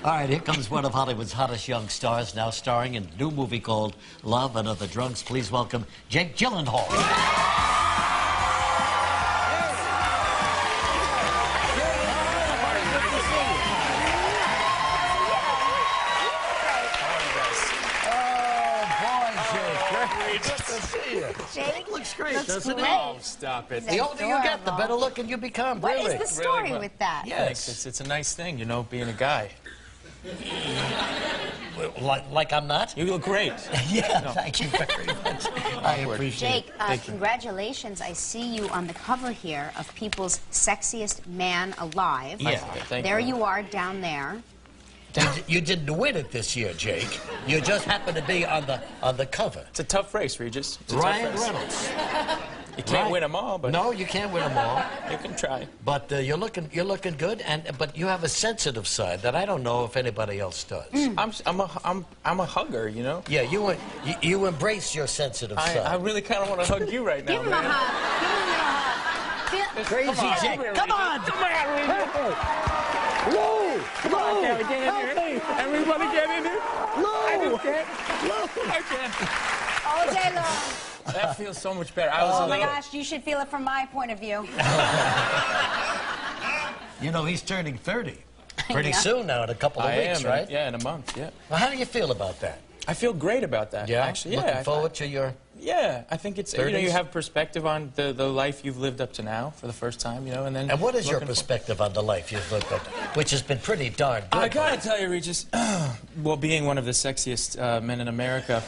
All right, here comes one of Hollywood's hottest young stars, now starring in a new movie called Love and Other Drugs. Please welcome Jake Gyllenhaal. Jake looks great, doesn't it? Oh, stop it. The older you get, the better looking you become. What really. is the story Really? with that? Yes. It's a nice thing, you know, being a guy. Like I'm not? You look great. Yeah, thank you very much. I appreciate Jake, it. congratulations. I see you on the cover here of People's Sexiest Man Alive. Yeah. Thank There you. you are down there. You didn't win it this year, Jake. You just happened to be on the cover. It's a tough race, Regis. It's a Ryan tough race. Reynolds. You can't win them all, but No, you can't win them all. you can try. But you're looking good, but you have a sensitive side that I don't know if anybody else does. I'm a hugger, you know. Yeah, you embrace your sensitive I side. really kind of want to hug you right now, Give him a man. hug. Give him a hug. Crazy Jake. Come on! Come on, get in here. Everybody get in here. I can't. All day long. That feels so much better. Oh my gosh, you should feel it from my point of view. You know, he's turning 30 pretty Yeah. soon now, in a couple of weeks, right? Yeah, in a month, yeah. Well, how do you feel about that? I feel great about that, actually. Yeah, Looking forward to your... Yeah, I think it's, you know, 30s? you have perspective on the life you've lived up to now for the first time, you know, and then... And what is your looking for- perspective on the life you've lived up to, which has been pretty darn good? I gotta tell you, Regis, well, being one of the sexiest men in America...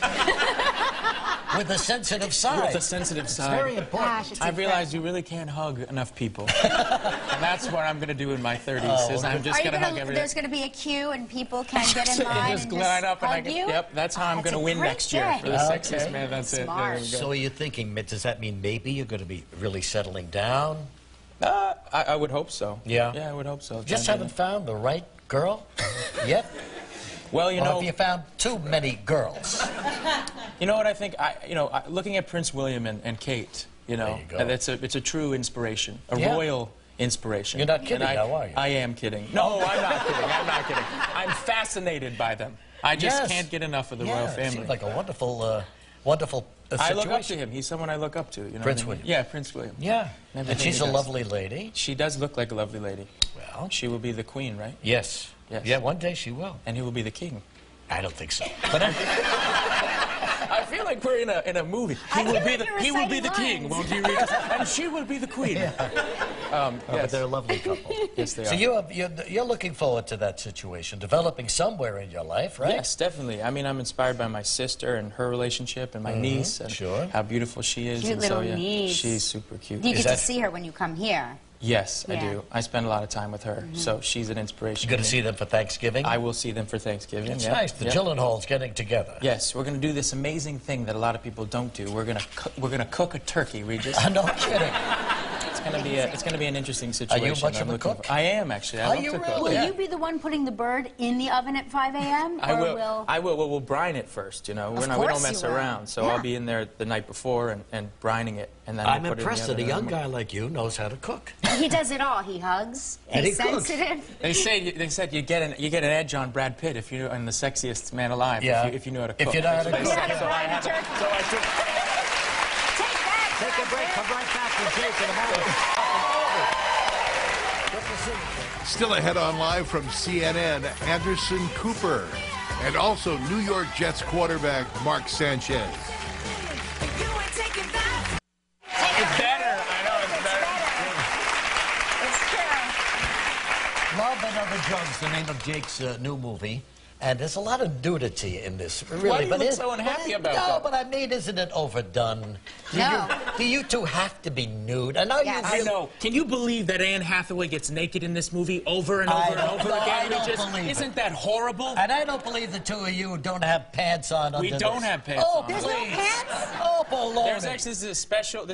With a sensitive side. With a sensitive It's side. very important. Gosh, it's I've realized you really can't hug enough people. And that's what I'm going to do in my 30s, is I'm just Are you going to hug everyone. there's going to be a queue and people can get in line Just and line up and hug you? Yep, that's how I'm That's going to a win great next year for the day. sexiest man. That's it. Smart. There we go. So are you thinking, does that mean maybe you're going to be really settling down? I would hope so. Yeah? Yeah, I would hope so. Just haven't found the right girl yet? Well, you Or know, have you found too many girls? you know what I think? Looking at Prince William and Kate, you know, There you go. it's a true inspiration, a Yeah. royal inspiration. You're not kidding And now, are you? I am kidding. No, I'm not kidding. I'm not kidding. I'm fascinated by them. I just Yes. can't get enough of the Yeah, royal it family. seems like a wonderful, wonderful I situation. look up to him. He's someone I look up to. You know Prince what I mean? William. Yeah, Prince William. Yeah. Everything And she's he a does. lovely lady. She does look like a lovely lady. Well, She will be the queen, right? yes. Yes. Yeah, one day she will. And he will be the king. I don't think so. But I feel like we're in a movie. I feel like you're He will be reciting the king, lines. won't he, Regis? And she will be the queen. but Yes. they're a lovely couple. Yes, they So are. you're looking forward to that situation developing somewhere in your life, right? Yes, definitely. I mean, I'm inspired by my sister and her relationship and my niece and sure. how beautiful she is. Cute and so, little yeah, niece. she's super cute. You Is get to that- see her when you come here. Yes, I Yeah. do. I spend a lot of time with her, so she's an inspiration. You're going to to me. see them for Thanksgiving? I will see them for Thanksgiving. It's yeah. nice. The yeah. Gyllenhaals getting together. Yes, we're going to do this amazing thing that a lot of people don't do. We're going to cook a turkey, Regis. No kidding. It's going to be an interesting situation. much of I'm a looking cook? for- I am actually. I Are love you to cook. really? Will Yeah. you be the one putting the bird in the oven at 5 a.m.? I or will. I will. Well, we'll brine it first. You know, we course don't mess you will. around. So Yeah. I'll be in there the night before and brining it, and then I'm we'll put impressed it that in a the young oven. guy like you knows how to cook. He does it all. He hugs. And He's he cooks. sensitive. They said you get an edge on Brad Pitt if you and the sexiest man alive. Yeah. If you know how to cook. If you know how to That's what cook. they said. So I have it. So I took. Take that. Take a break. Come right back with Jake in a moment. Still ahead on Live from CNN, Anderson Cooper, and also New York Jets quarterback Mark Sanchez. It's better. I know it's better. It's true. Love and Other Drugs, the name of Jake's new movie. And there's a lot of nudity in this, really. Why do you but look is- so unhappy about no, that? but I mean, isn't it overdone? No. Do you two have to be nude? I know Yes. you I know. Can you believe that Anne Hathaway gets naked in this movie over and over and over no, again? I don't Regis? believe it. Isn't that horrible? And I don't believe the two of you don't have pants on We under don't this. have pants oh, on. There's no please. pants? Oh, baloney. There's actually this is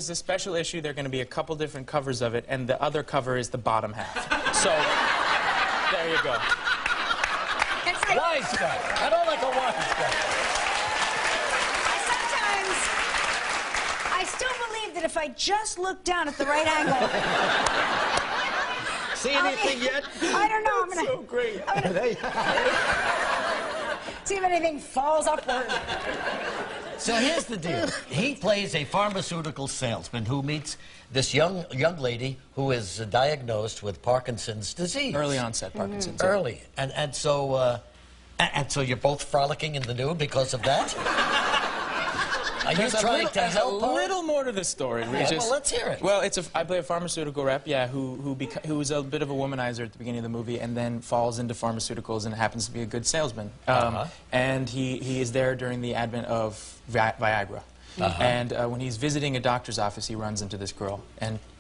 a special issue. There are going to be a couple different covers of it, and the other cover is the bottom half. So there you go. It's like, Wise guy. I don't like a wise guy. I still believe that if I just look down at the right angle, See anything yet? I don't know. I'm gonna, So great. see if anything falls upward. So here's the deal. He plays a pharmaceutical salesman who meets this young lady who is diagnosed with Parkinson's disease. Early onset Parkinson's. Early. And so you're both frolicking in the nude because of that? Are you trying to There's help a her? little more to the story, Regis. Yeah, well, let's hear it. Well, I play a pharmaceutical rep, yeah, who's a bit of a womanizer at the beginning of the movie and then falls into pharmaceuticals and happens to be a good salesman. And he is there during the advent of Viagra. And when he's visiting a doctor's office, he runs into this girl,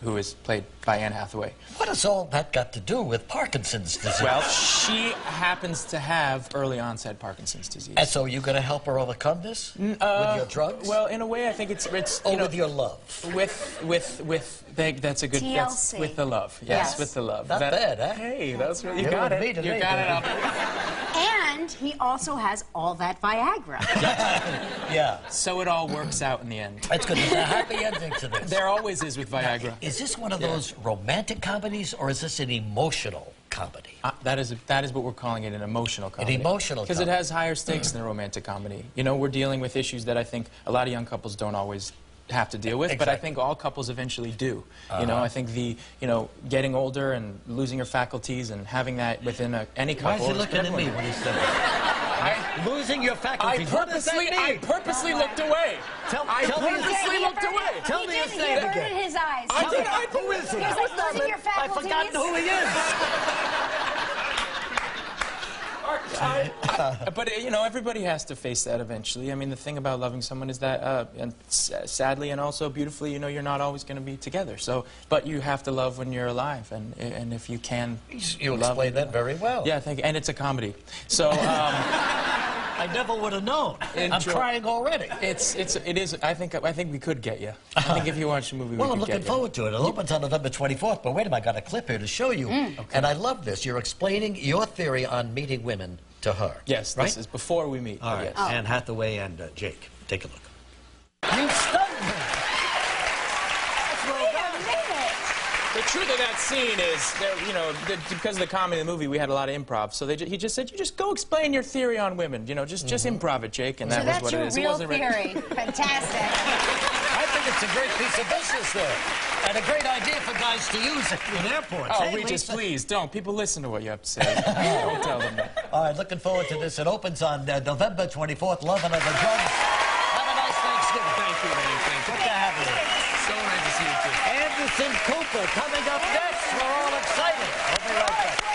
who is played by Anne Hathaway. What has all that got to do with Parkinson's disease? Well, she happens to have early onset Parkinson's disease. And so you're going to help her overcome this with your drugs? Well, in a way, I think it's or with your love? That's a good TLC. That's with the love. Yes, with the love. Not bad, huh? Hey, that's right. You You're got with it. me today, You got it. And he also has all that Viagra. Yeah. So it all works out in the end. That's good. There's a happy ending to this. There always is with Viagra. Is this one of those romantic comedies, or is this an emotional comedy? That is what we're calling it, an emotional comedy. An emotional Because it comedy. has higher stakes than a romantic comedy. You know, we're dealing with issues that I think a lot of young couples don't always have to deal with, but I think all couples eventually do. You know, I think getting older and losing your faculties and having that within any couple. Why is he looking at me when he said that? Losing your faculties. What does that mean? I purposely looked away. I purposely looked away. Tell me his He name averted again. his eyes. Who is he? He was like losing your I've faculties. forgotten who he is. But everybody has to face that eventually. I mean, the thing about loving someone is that, and sadly and also beautifully, you're not always going to be together. So, but you have to love when you're alive, and if you can, You explained that very well. Yeah, thank you. And it's a comedy. So. I never would have known. I'm crying already. It is. I think we could get you. I think if you watch the movie, Well, we I'm could looking get forward to it. It opens on November 24th, but wait a minute, I got a clip here to show you. And I love this. You're explaining your theory on meeting women to her. Yes, right? this is before we meet. All right. Yes. Anne Hathaway and Jake. Take a look. You stunned me. The truth of that scene is, because of the comedy of the movie, we had a lot of improv. So he just said, "You just go explain your theory on women. Just improv it, Jake." And that was what it is. So that's your real theory. Fantastic. I think it's a great piece of business there. And a great idea for guys to use in airports. Oh, Hey, Regis, Lisa. please don't. People listen to what you have to say. Don't tell them that. All right, looking forward to this. It opens on November 24th, Love and Other Drugs. Have a nice Thanksgiving. Thank you, man. Thank you. Good to have you. So nice to see you, too. Anderson Cooper coming up next. We're all excited. We'll be right back.